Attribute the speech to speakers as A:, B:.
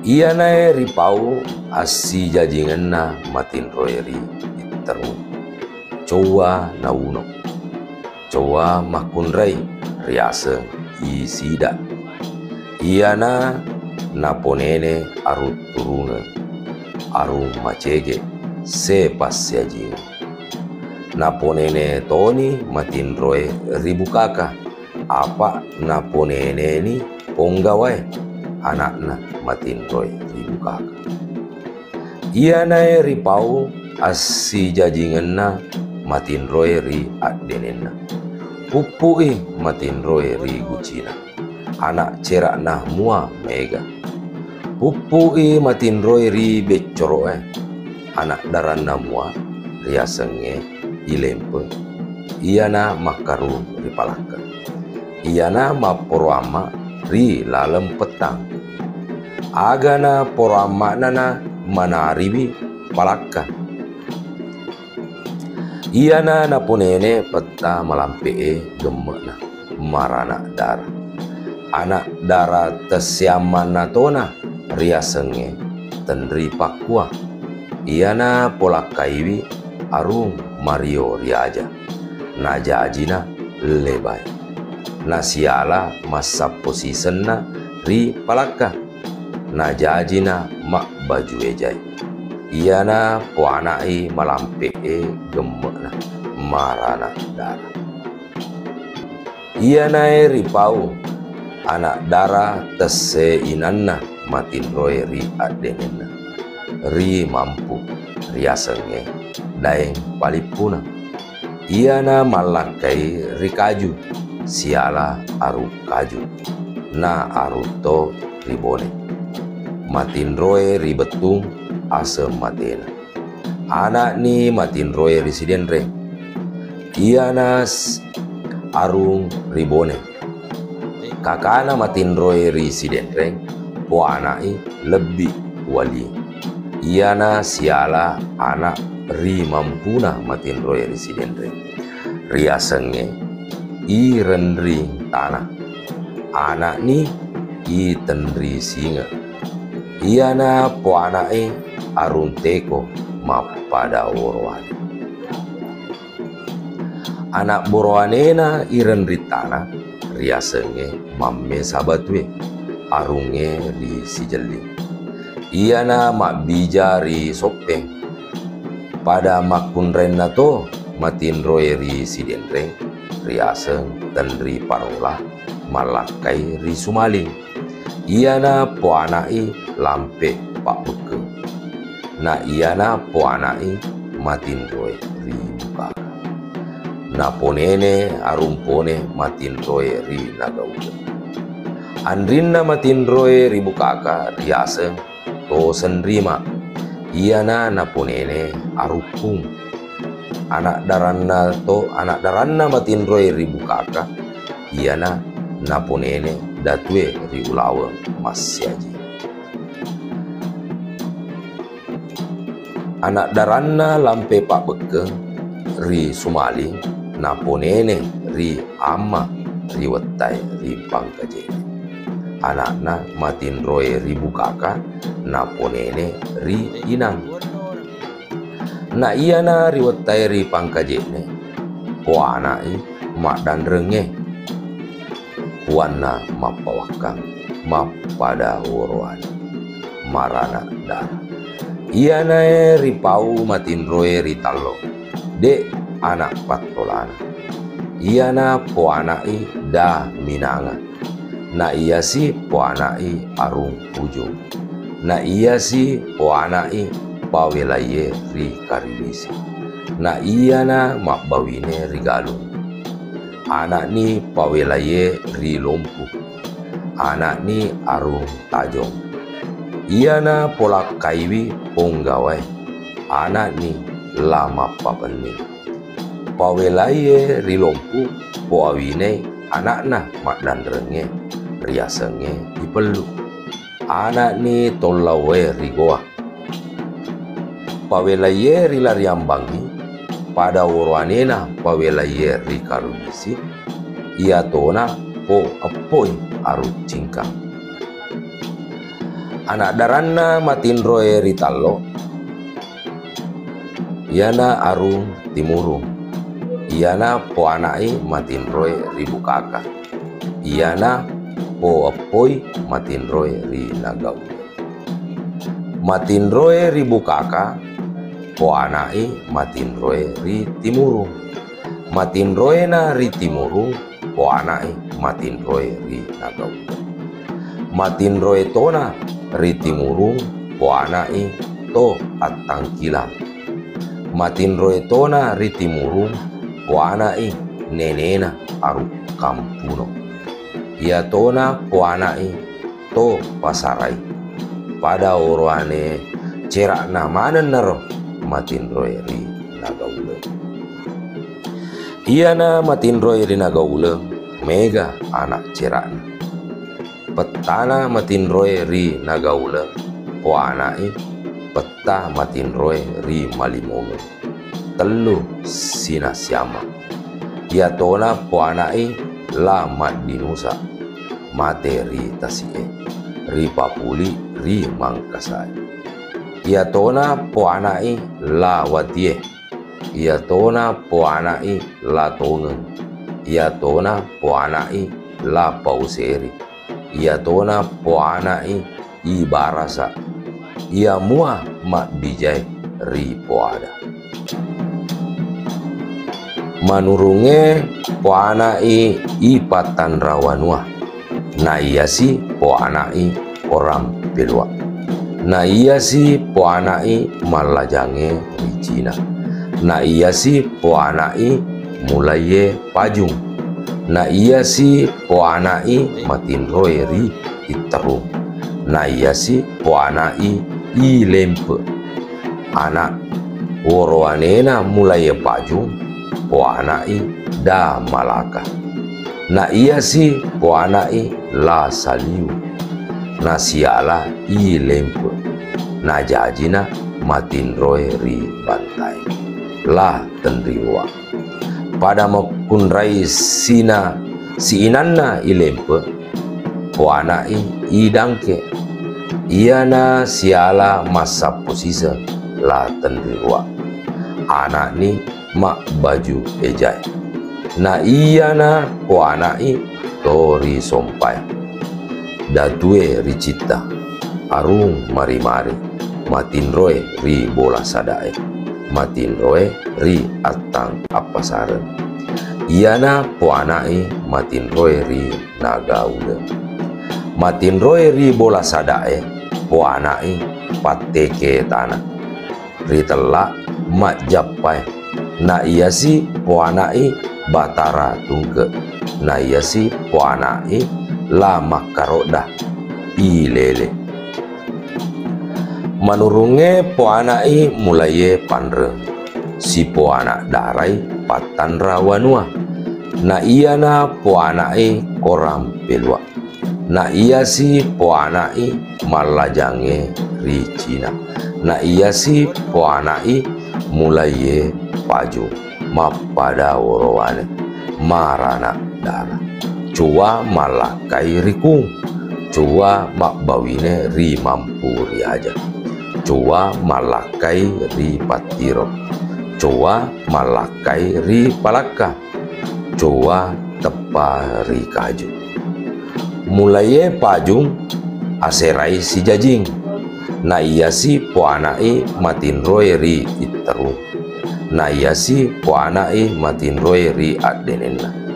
A: Ia nae ripau asi jajingan na matin roeri iteru. Cowa na uno. Cowa makunrai riasa isida. Ia na ponene aru turuna. Aru macege sepas jajingan. Na ponene toni matin roe ribukaka. Apa na ponene ni ponggawai anakna matin roe ribukaka. Ia nae ripau asi jajingan na matin roe ri adenena. Pupui matin roe ri gucina. Anak cerak na mua mega. Pupui matin roe ri becoroe. Anak daran na mua riasenge ilempe. Ia na makaru ripalaka. Ia na maporoama ri lalem petang. Agana porama nana manaribi palaka. Ia na ponene peta malampee gemena marana dara. Anak dara tesiaman natona riasenge tendri pakua. Ia na polakaiwi arung Mario riaja. Najajina lebay. Nasiala masa posisen na ri palaka. Najajina mak baju ejai. Ia na puanai malampee gemena marana dara. Ia nae ripau anak dara tese inanna matin roe ri adenena. Ri mampu riasenge daeng palipuna. Ia na malakai ri kaju. Siala aru kaju. Na aruto ribone. Matin roe ri betung asem matena. Anak ni matin roe residen reng. Ia nas arung ribone. Kakana matin roe residen reng. Po anai lebih wali. Ia na siala anak ri mampuna matin roe residen reng. Riasenge i rendri tanah. Anak ni i tenri singa. Ia na po anai arun teko mapada worwane. Anak borwane na i rendri tanah riasenge mamme sabatwe arunge ri sijeli. Ia na mak bija ri sopeng. Pada makunren na to matin roe ri sidenreng. Riaseng tenri parola malakai ri sumaling. Ia na po anai lampe pak beke. Na ia na po anai matin roe ri buka. Na ponene arumpone matin roe ri nagauda. Andrin na matin roe ri bukaka riaseng to senrima. Ia na ponene arupung. Anak daranna matin roe ribukaka. Ia na ponene datwe ri ulawa masyaji. Anak daranna lampe pak beke ri sumali. Na ponene ri amma ri wetai ri pangkaje. Anakna matin roe ribukaka. Na ponene ri inang. Na ia na riwetai ri pangkajene. Po anai mak dan renge. Wana mapawakang mapada worwan marana dara. Ia nae ripau matin roe ri talo. Dek anak patolana. Ia na po anai da minanga. Na iya si po anai arung ujung. Na iya si po anai pawelaye ri karimisi. Na iya na makbawine ri galung. Anak ni pawelaye ri lompu. Anak ni arung tajong. Iya na polak kaiwi ponggawai. Anak ni lama papeni. Pawelaye ri lompu po awine anak na mak dan renge riasenge dipelu. Anak ni tolawe ri goa. Pawelaye ri lariambangi pada worwanena pawelaye ri karumisi. Ia tona po apoi aru cingkang. anak daranna matin roe ritallo, iana arung timurung, iana po anai matin roe ribukaka, iana po apoi matin roe ri nagaula. Matin roe ribukaka, po anai matin roe ri timurung, matin roe na ri timurung, po anai matin roe ri nagaula. Matin roe tona ri timurung, po anai to at tangkilang. Matin roe tona ri timurung, po anai nenena aru kampuno. Ia tona po anai to pasarai. Pada oroane cerak na manen naro matin roe ri nagaula. Iana matin roe ri nagaula mega anak cerakna. Petana matin roe ri nagaula, po anai peta matin roe ri malimonga. Telu sina siama. Ia tona po anai la mat dinusa, materi tasie, ri papuli ri mangkasai. Ia tona po anai la watie, ia tona po anai la tongeng, ia tona po anai la pauseri, ia tona po anai ibarasa, ia mua mak bijai ri poada. Manurunge po anai ipatan rawanua, na iya si po anai orang pelua, na iya si po anai malajange rijina, na iya si po anai mulaye pajung, na iya si po anai matin roe ri itaru, na iya si po anai i lempe, anak woroanena mulaye pajung, po anai da malaka, na iya si po anai la saliu, na siala i lempe, na jajina matin roe ri bantai, la tendriwa. Pada makunrai sina si inanna i lempe, po anai i dangke, iana siala masa posisa la tendriwa. Anak ni mak baju ejai, na iana po anai tori sompai, datue ricita arung mari-mari, matin roe ri bola sadae, matin roe ri atang apasaren. Iana po anai matin roe ri nagaula, matin roe ri bola sadae, po anai pateke tanah, ri telak mak japai, na iya si po anai batara tungke, na iya si po anai la makaroda i lele. Manurunge po anai mulaye panreng, si po anak darai patan rawanua, na iya na po anai koram pelua, na iya si po anai malajange ricina, na iya si po anai mulaye paju mapada worowane marana dara, cua malakai rikung, cua mak bawine ri mampuri aja, cua malakai ri patiro, cua malakai ri palaka, cua tepa ri kaju. Mulaye pajung aserai si jajing, na iya si po anai matin roe ri itaru, na iya si po anai matin roe ri adenena.